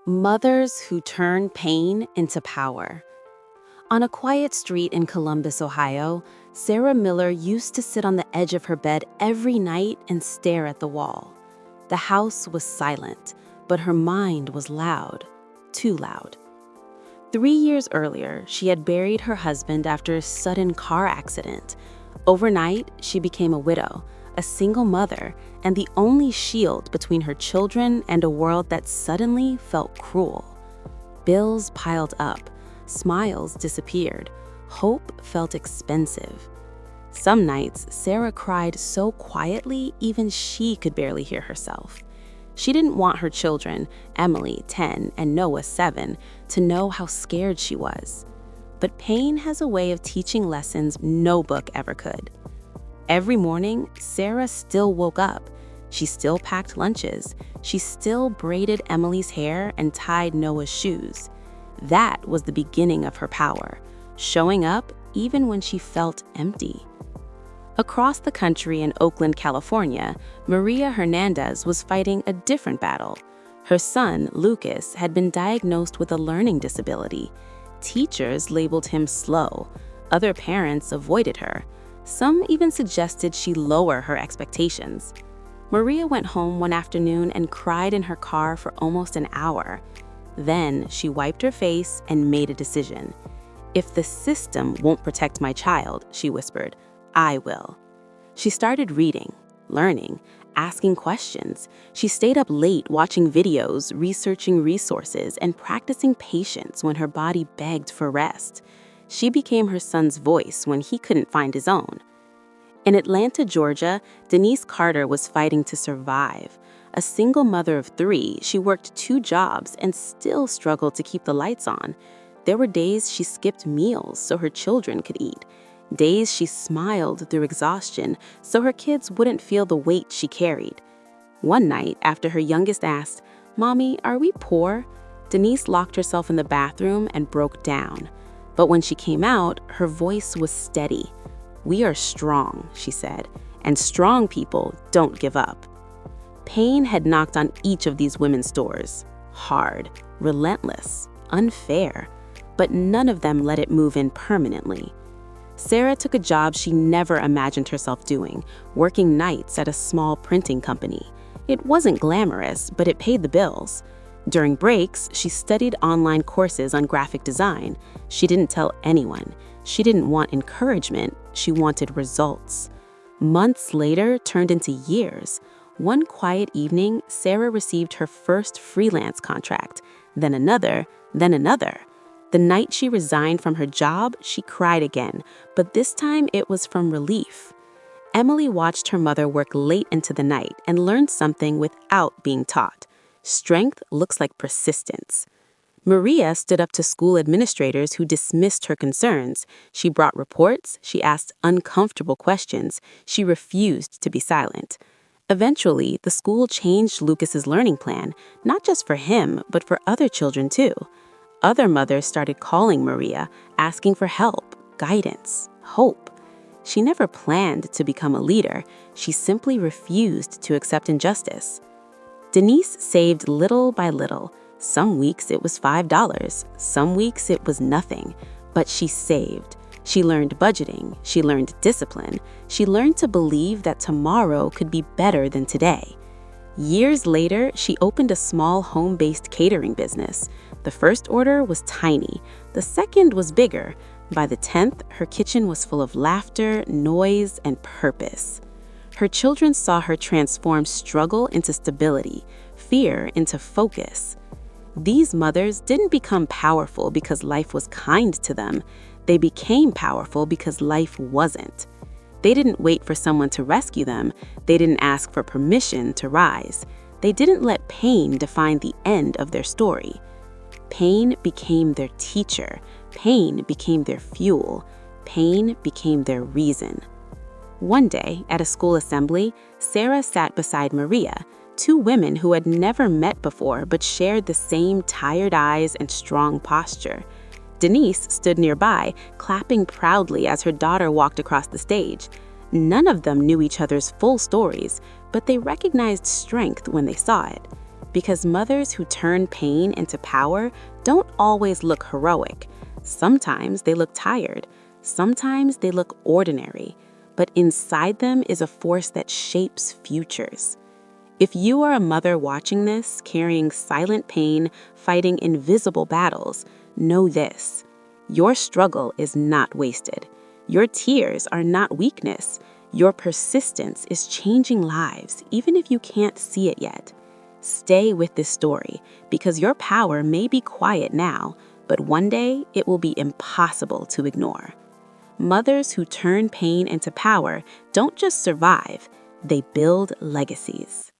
Mothers who turn pain into power. On a quiet street in Columbus, Ohio, Sarah Miller used to sit on the edge of her bed every night and stare at the wall. The house was silent, but her mind was loud, too loud. 3 years earlier, she had buried her husband after a sudden car accident. Overnight, she became a widow, a single mother, and the only shield between her children and a world that suddenly felt cruel. Bills piled up, smiles disappeared, hope felt expensive. Some nights, Sarah cried so quietly even she could barely hear herself. She didn't want her children, Emily, 10, and Noah, 7, to know how scared she was. But pain has a way of teaching lessons no book ever could. Every morning, Sarah still woke up. She still packed lunches. She still braided Emily's hair and tied Noah's shoes. That was the beginning of her power, showing up even when she felt empty. Across the country in Oakland, California, Maria Hernandez was fighting a different battle. Her son, Lucas, had been diagnosed with a learning disability. Teachers labeled him slow. Other parents avoided her. Some even suggested she lower her expectations. Maria went home one afternoon and cried in her car for almost an hour. Then she wiped her face and made a decision. "If the system won't protect my child," she whispered, "I will." She started reading, learning, asking questions. She stayed up late watching videos, researching resources, and practicing patience when her body begged for rest. She became her son's voice when he couldn't find his own. In Atlanta, Georgia, Denise Carter was fighting to survive. A single mother of 3, she worked 2 jobs and still struggled to keep the lights on. There were days she skipped meals so her children could eat. Days she smiled through exhaustion so her kids wouldn't feel the weight she carried. One night, after her youngest asked, "Mommy, are we poor?" Denise locked herself in the bathroom and broke down. But when she came out, her voice was steady. "We are strong," she said, "and strong people don't give up." Pain had knocked on each of these women's doors. Hard, relentless, unfair. But none of them let it move in permanently. Sarah took a job she never imagined herself doing, working nights at a small printing company. It wasn't glamorous, but it paid the bills. During breaks, she studied online courses on graphic design. She didn't tell anyone. She didn't want encouragement. She wanted results. Months later turned into years. One quiet evening, Sarah received her first freelance contract, then another, then another. The night she resigned from her job, she cried again, but this time it was from relief. Emily watched her mother work late into the night and learned something without being taught. Strength looks like persistence. Maria stood up to school administrators who dismissed her concerns. She brought reports, she asked uncomfortable questions, she refused to be silent. Eventually, the school changed Lucas's learning plan, not just for him, but for other children too. Other mothers started calling Maria, asking for help, guidance, hope. She never planned to become a leader. She simply refused to accept injustice. Denise saved little by little. Some weeks it was $5, some weeks it was nothing, but she saved. She learned budgeting, she learned discipline, she learned to believe that tomorrow could be better than today. Years later, she opened a small home-based catering business. The first order was tiny, the second was bigger. By the 10th, her kitchen was full of laughter, noise, and purpose. Her children saw her transform struggle into stability, fear into focus. These mothers didn't become powerful because life was kind to them. They became powerful because life wasn't. They didn't wait for someone to rescue them. They didn't ask for permission to rise. They didn't let pain define the end of their story. Pain became their teacher. Pain became their fuel. Pain became their reason. One day, at a school assembly, Sarah sat beside Maria, 2 women who had never met before but shared the same tired eyes and strong posture. Denise stood nearby, clapping proudly as her daughter walked across the stage. None of them knew each other's full stories, but they recognized strength when they saw it. because mothers who turn pain into power don't always look heroic. Sometimes they look tired, sometimes they look ordinary, but inside them is a force that shapes futures. If you are a mother watching this, carrying silent pain, fighting invisible battles, know this: your struggle is not wasted. Your tears are not weakness. Your persistence is changing lives, even if you can't see it yet. Stay with this story, because your power may be quiet now, but one day it will be impossible to ignore. Mothers who turn pain into power don't just survive, they build legacies.